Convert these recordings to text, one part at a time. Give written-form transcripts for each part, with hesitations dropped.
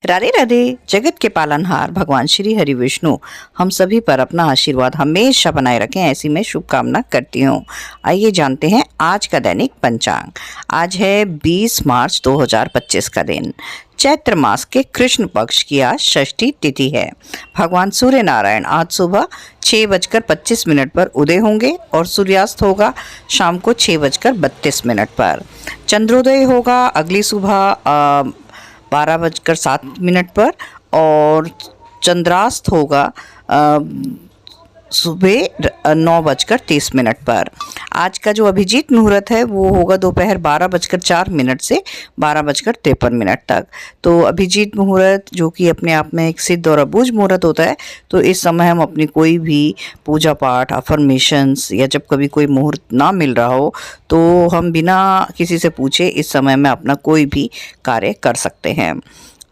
राधे राधे। जगत के पालनहार भगवान श्री हरि विष्णु हम सभी पर अपना आशीर्वाद हमेशा बनाए रखें, ऐसी मैं शुभकामना करती हूँ। आइए जानते हैं आज का दैनिक पंचांग। आज है 20 मार्च 2025 का दिन। चैत्र मास के कृष्ण पक्ष की आज षष्ठी तिथि है। भगवान सूर्य नारायण आज सुबह 6:25 पर उदय होंगे और सूर्यास्त होगा शाम को 6:32 पर। चंद्रोदय होगा अगली सुबह 12:07 पर और चंद्रास्त होगा सुबह 9:30 पर। आज का जो अभिजीत मुहूर्त है वो होगा दोपहर 12:04 से 12:53 तक। तो अभिजीत मुहूर्त जो कि अपने आप में एक सिद्ध और अबूझ मुहूर्त होता है, तो इस समय हम अपनी कोई भी पूजा पाठ, अफर्मेशंस या जब कभी कोई मुहूर्त ना मिल रहा हो तो हम बिना किसी से पूछे इस समय में अपना कोई भी कार्य कर सकते हैं।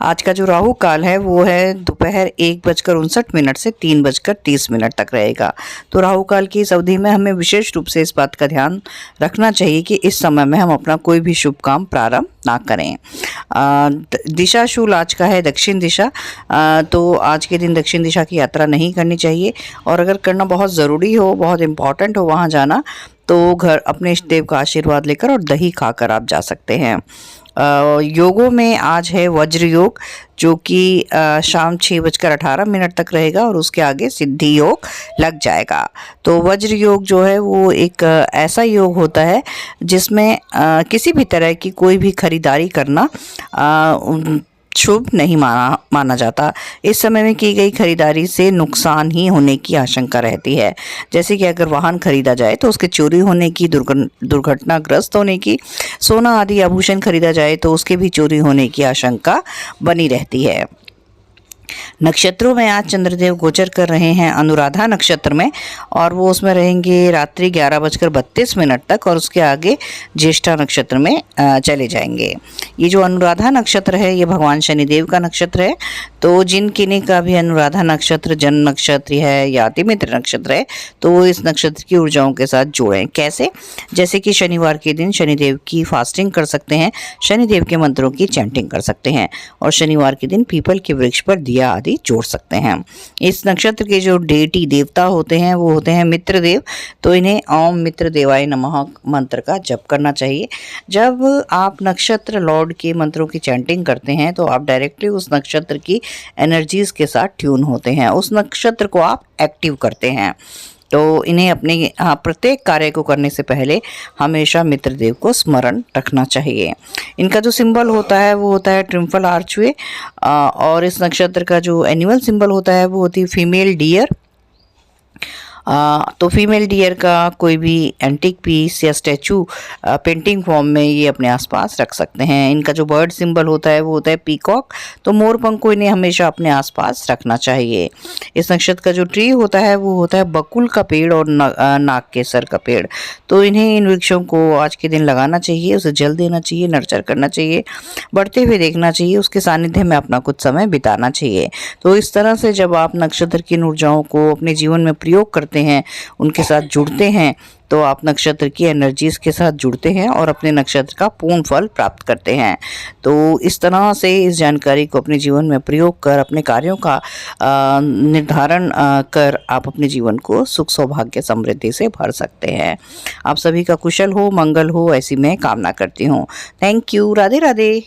आज का जो राहु काल है वो है दोपहर 1:59 से 3:30 तक रहेगा। तो राहु काल की इस अवधि में हमें विशेष रूप से इस बात का ध्यान रखना चाहिए कि इस समय में हम अपना कोई भी शुभ काम प्रारंभ ना करें। दिशा शूल आज का है दक्षिण दिशा। तो आज के दिन दक्षिण दिशा की यात्रा नहीं करनी चाहिए और अगर करना बहुत ज़रूरी हो, बहुत इम्पॉर्टेंट हो वहाँ जाना, तो घर अपने इष्ट देव का आशीर्वाद लेकर और दही खाकर आप जा सकते हैं। योगों में आज है वज्र योग जो कि शाम 6:18 तक रहेगा और उसके आगे सिद्धि योग लग जाएगा। तो वज्र योग जो है वो एक ऐसा योग होता है जिसमें किसी भी तरह की कोई भी खरीदारी करना शुभ नहीं माना जाता। इस समय में की गई खरीदारी से नुकसान ही होने की आशंका रहती है। जैसे कि अगर वाहन खरीदा जाए तो उसके चोरी होने की, दुर्घटनाग्रस्त होने की, सोना आदि आभूषण खरीदा जाए तो उसके भी चोरी होने की आशंका बनी रहती है। नक्षत्रों में आज चंद्रदेव गोचर कर रहे हैं अनुराधा नक्षत्र में और वो उसमें रहेंगे रात्रि 11:32 तक और उसके आगे ज्येष्ठा नक्षत्र में चले जाएंगे। ये जो अनुराधा नक्षत्र है ये भगवान शनिदेव का नक्षत्र है। तो जिन किन्हीं का भी अनुराधा नक्षत्र जन्म नक्षत्र है या अतिमित्र नक्षत्र है तो वो इस नक्षत्र की ऊर्जाओं के साथ जोड़ें। कैसे? जैसे कि शनिवार के दिन शनिदेव की फास्टिंग कर सकते हैं, शनिदेव के मंत्रों की चैंटिंग कर सकते हैं और शनिवार के दिन पीपल के वृक्ष पर दिया आदि जोड़ सकते हैं। इस नक्षत्र के जो डेटी देवता होते हैं वो होते हैं मित्र देव। तो इन्हें ओम मित्र देवाय नमः मंत्र का जप करना चाहिए। जब आप नक्षत्र लॉर्ड के मंत्रों की चैंटिंग करते हैं तो आप डायरेक्टली उस नक्षत्र की एनर्जीज के साथ ट्यून होते हैं, उस नक्षत्र को आप एक्टिव करते हैं। तो इन्हें अपने प्रत्येक कार्य को करने से पहले हमेशा मित्रदेव को स्मरण रखना चाहिए। इनका जो सिंबल होता है वो होता है ट्रिम्फल आर्चवे और इस नक्षत्र का जो एनिमल सिंबल होता है वो होती है फीमेल डियर। तो फीमेल डियर का कोई भी एंटीक पीस या स्टैचू पेंटिंग फॉर्म में ये अपने आसपास रख सकते हैं। इनका जो बर्ड सिंबल होता है वो होता है पीकॉक। तो मोरपंख को इन्हें हमेशा अपने आसपास रखना चाहिए। इस नक्षत्र का जो ट्री होता है वो होता है बकुल का पेड़ और नाग केसर का पेड़। तो इन्हें इन वृक्षों को आज के दिन लगाना चाहिए, उसे जल देना चाहिए, नर्चर करना चाहिए, बढ़ते हुए देखना चाहिए, उसके सानिध्य में अपना कुछ समय बिताना चाहिए। तो इस तरह से जब आप नक्षत्र की ऊर्जाओं को अपने जीवन में प्रयोग करते हैं, उनके साथ जुड़ते हैं, तो आप नक्षत्र की एनर्जीज के साथ जुड़ते हैं और अपने नक्षत्र का पूर्ण फल प्राप्त करते हैं। तो इस तरह से इस जानकारी को अपने जीवन में प्रयोग कर अपने कार्यों का निर्धारण कर आप अपने जीवन को सुख सौभाग्य समृद्धि से भर सकते हैं। आप सभी का कुशल हो, मंगल हो, ऐसी मैं कामना करती हूँ। Thank you. राधे राधे।